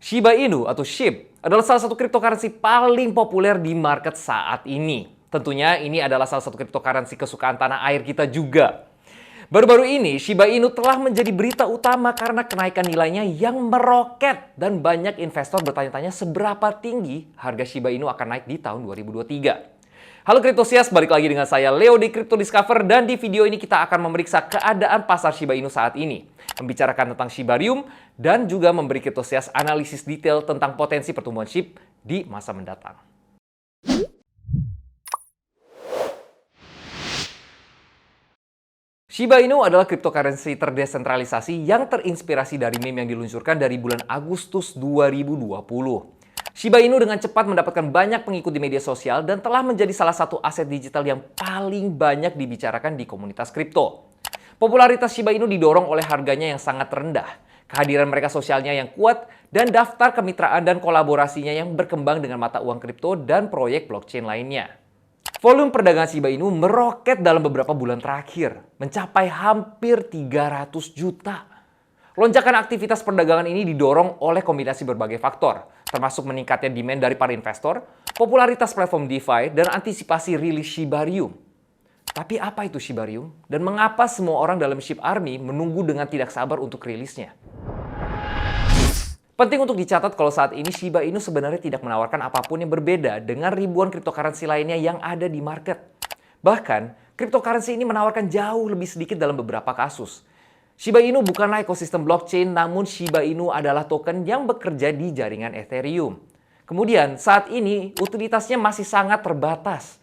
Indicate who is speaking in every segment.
Speaker 1: Shiba Inu atau SHIB adalah salah satu cryptocurrency paling populer di market saat ini. Tentunya ini adalah salah satu cryptocurrency kesukaan tanah air kita juga. Baru-baru ini, Shiba Inu telah menjadi berita utama karena kenaikan nilainya yang meroket dan banyak investor bertanya-tanya seberapa tinggi harga Shiba Inu akan naik di tahun 2023. Halo Cryptosias, balik lagi dengan saya Leo di Crypto Discover dan di video ini kita akan memeriksa keadaan pasar Shiba Inu saat ini, membicarakan tentang Shibarium dan juga memberi Cryptosias analisis detail tentang potensi pertumbuhan SHIB di masa mendatang. Shiba Inu adalah cryptocurrency terdesentralisasi yang terinspirasi dari meme yang diluncurkan dari bulan Agustus 2020. Shiba Inu dengan cepat mendapatkan banyak pengikut di media sosial dan telah menjadi salah satu aset digital yang paling banyak dibicarakan di komunitas kripto. Popularitas Shiba Inu didorong oleh harganya yang sangat rendah, kehadiran mereka sosialnya yang kuat, dan daftar kemitraan dan kolaborasinya yang berkembang dengan mata uang kripto dan proyek blockchain lainnya. Volume perdagangan Shiba Inu meroket dalam beberapa bulan terakhir, mencapai hampir 300 juta. Lonjakan aktivitas perdagangan ini didorong oleh kombinasi berbagai faktor, termasuk meningkatnya demand dari para investor, popularitas platform DeFi, dan antisipasi rilis Shibarium. Tapi apa itu Shibarium? Dan mengapa semua orang dalam SHIB Army menunggu dengan tidak sabar untuk rilisnya? Penting untuk dicatat kalau saat ini Shiba Inu sebenarnya tidak menawarkan apapun yang berbeda dengan ribuan cryptocurrency lainnya yang ada di market. Bahkan, cryptocurrency ini menawarkan jauh lebih sedikit dalam beberapa kasus. Shiba Inu bukanlah ekosistem blockchain, namun Shiba Inu adalah token yang bekerja di jaringan Ethereum. Kemudian, saat ini utilitasnya masih sangat terbatas.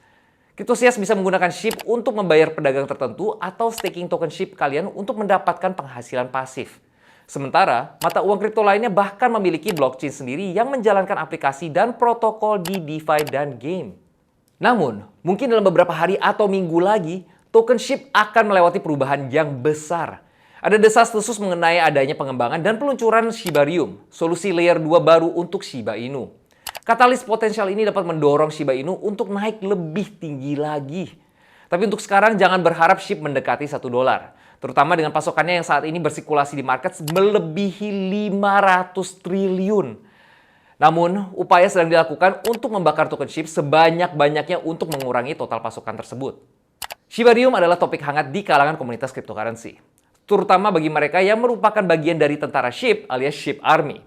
Speaker 1: Cryptosias bisa menggunakan SHIB untuk membayar pedagang tertentu atau staking token SHIB kalian untuk mendapatkan penghasilan pasif. Sementara, mata uang kripto lainnya bahkan memiliki blockchain sendiri yang menjalankan aplikasi dan protokol di DeFi dan game. Namun, mungkin dalam beberapa hari atau minggu lagi, token SHIB akan melewati perubahan yang besar. Ada desas-desus mengenai adanya pengembangan dan peluncuran Shibarium, solusi layer 2 baru untuk Shiba Inu. Katalis potensial ini dapat mendorong Shiba Inu untuk naik lebih tinggi lagi. Tapi untuk sekarang jangan berharap SHIB mendekati $1, terutama dengan pasokannya yang saat ini bersirkulasi di market melebihi 500 triliun. Namun, upaya sedang dilakukan untuk membakar token SHIB sebanyak-banyaknya untuk mengurangi total pasokan tersebut. Shibarium adalah topik hangat di kalangan komunitas cryptocurrency, terutama bagi mereka yang merupakan bagian dari tentara SHIB alias SHIB Army.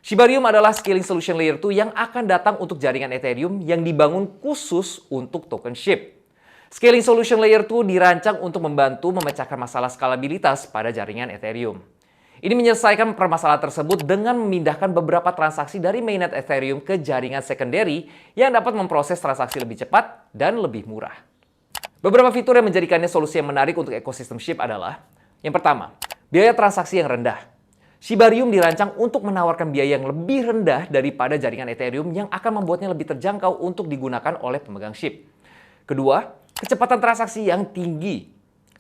Speaker 1: Shibarium adalah scaling solution layer 2 yang akan datang untuk jaringan Ethereum yang dibangun khusus untuk token SHIB. Scaling solution layer 2 dirancang untuk membantu memecahkan masalah skalabilitas pada jaringan Ethereum. Ini menyelesaikan permasalahan tersebut dengan memindahkan beberapa transaksi dari mainnet Ethereum ke jaringan secondary yang dapat memproses transaksi lebih cepat dan lebih murah. Beberapa fitur yang menjadikannya solusi yang menarik untuk ekosistem SHIB adalah: yang pertama, biaya transaksi yang rendah. Shibarium dirancang untuk menawarkan biaya yang lebih rendah daripada jaringan Ethereum yang akan membuatnya lebih terjangkau untuk digunakan oleh pemegang SHIB. Kedua, kecepatan transaksi yang tinggi.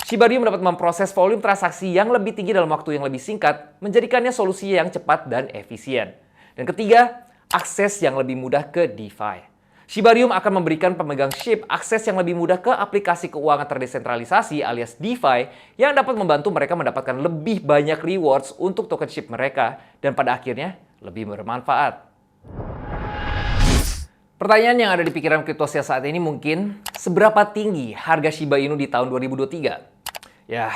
Speaker 1: Shibarium dapat memproses volume transaksi yang lebih tinggi dalam waktu yang lebih singkat, menjadikannya solusi yang cepat dan efisien. Dan ketiga, akses yang lebih mudah ke DeFi. Shibarium akan memberikan pemegang SHIB akses yang lebih mudah ke aplikasi keuangan terdesentralisasi alias DeFi yang dapat membantu mereka mendapatkan lebih banyak rewards untuk token SHIB mereka dan pada akhirnya lebih bermanfaat. Pertanyaan yang ada di pikiran Cryptosias saat ini mungkin, seberapa tinggi harga Shiba Inu di tahun 2023? Ya,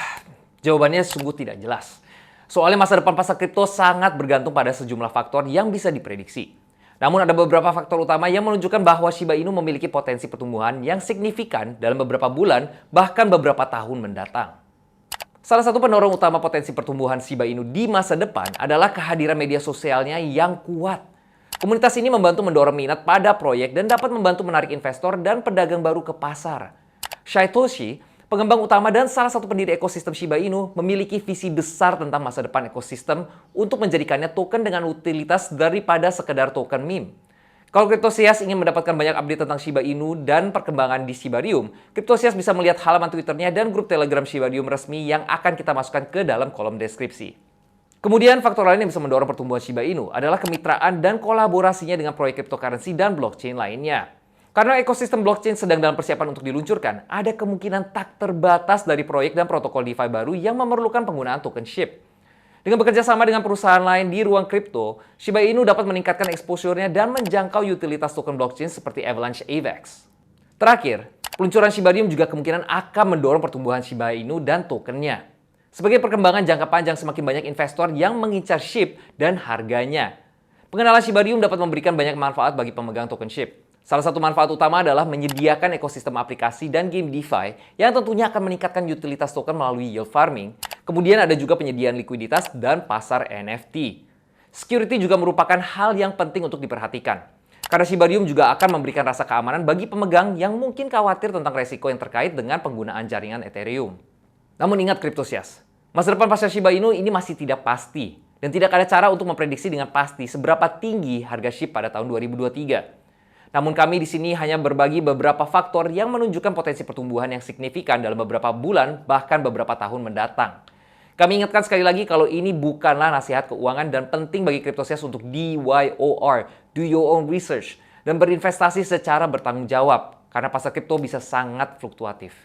Speaker 1: jawabannya sungguh tidak jelas. Soalnya masa depan pasar kripto sangat bergantung pada sejumlah faktor yang bisa diprediksi. Namun ada beberapa faktor utama yang menunjukkan bahwa Shiba Inu memiliki potensi pertumbuhan yang signifikan dalam beberapa bulan, bahkan beberapa tahun mendatang. Salah satu pendorong utama potensi pertumbuhan Shiba Inu di masa depan adalah kehadiran media sosialnya yang kuat. Komunitas ini membantu mendorong minat pada proyek dan dapat membantu menarik investor dan pedagang baru ke pasar. Satoshi, pengembang utama dan salah satu pendiri ekosistem Shiba Inu, memiliki visi besar tentang masa depan ekosistem untuk menjadikannya token dengan utilitas daripada sekedar token meme. Kalau Cryptosias ingin mendapatkan banyak update tentang Shiba Inu dan perkembangan di Shibarium, Cryptosias bisa melihat halaman Twitternya dan grup Telegram Shibarium resmi yang akan kita masukkan ke dalam kolom deskripsi. Kemudian faktor lain yang bisa mendorong pertumbuhan Shiba Inu adalah kemitraan dan kolaborasinya dengan proyek cryptocurrency dan blockchain lainnya. Karena ekosistem blockchain sedang dalam persiapan untuk diluncurkan, ada kemungkinan tak terbatas dari proyek dan protokol DeFi baru yang memerlukan penggunaan token SHIB. Dengan bekerja sama dengan perusahaan lain di ruang kripto, Shiba Inu dapat meningkatkan exposure-nya dan menjangkau utilitas token blockchain seperti Avalanche AVAX. Terakhir, peluncuran Shibarium juga kemungkinan akan mendorong pertumbuhan Shiba Inu dan tokennya. Sebagai perkembangan jangka panjang, semakin banyak investor yang mengincar SHIB dan harganya. Pengenalan Shibarium dapat memberikan banyak manfaat bagi pemegang token SHIB. Salah satu manfaat utama adalah menyediakan ekosistem aplikasi dan game DeFi yang tentunya akan meningkatkan utilitas token melalui yield farming. Kemudian ada juga penyediaan likuiditas dan pasar NFT. Security juga merupakan hal yang penting untuk diperhatikan. Karena Shibarium juga akan memberikan rasa keamanan bagi pemegang yang mungkin khawatir tentang resiko yang terkait dengan penggunaan jaringan Ethereum. Namun ingat Cryptosias, masa depan pasar Shiba Inu ini masih tidak pasti. Dan tidak ada cara untuk memprediksi dengan pasti seberapa tinggi harga SHIB pada tahun 2023. Namun kami di sini hanya berbagi beberapa faktor yang menunjukkan potensi pertumbuhan yang signifikan dalam beberapa bulan, bahkan beberapa tahun mendatang. Kami ingatkan sekali lagi kalau ini bukanlah nasihat keuangan dan penting bagi Cryptosias untuk DYOR, do your own research, dan berinvestasi secara bertanggung jawab, karena pasar kripto bisa sangat fluktuatif.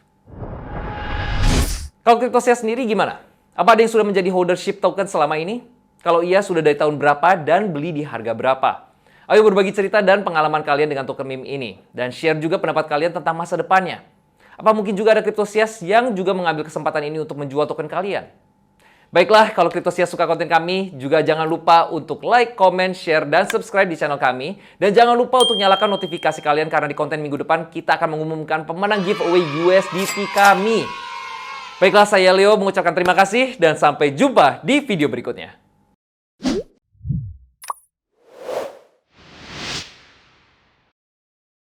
Speaker 1: Kalau Cryptosias sendiri gimana? Apa ada yang sudah menjadi holder SHIB token selama ini? Kalau iya, sudah dari tahun berapa dan beli di harga berapa? Ayo berbagi cerita dan pengalaman kalian dengan token meme ini. Dan share juga pendapat kalian tentang masa depannya. Apa mungkin juga ada Cryptosias yang juga mengambil kesempatan ini untuk menjual token kalian? Baiklah, kalau Cryptosias suka konten kami, juga jangan lupa untuk like, comment, share, dan subscribe di channel kami. Dan jangan lupa untuk nyalakan notifikasi kalian karena di konten minggu depan kita akan mengumumkan pemenang giveaway USDT kami. Baiklah, saya Leo mengucapkan terima kasih dan sampai jumpa di video berikutnya.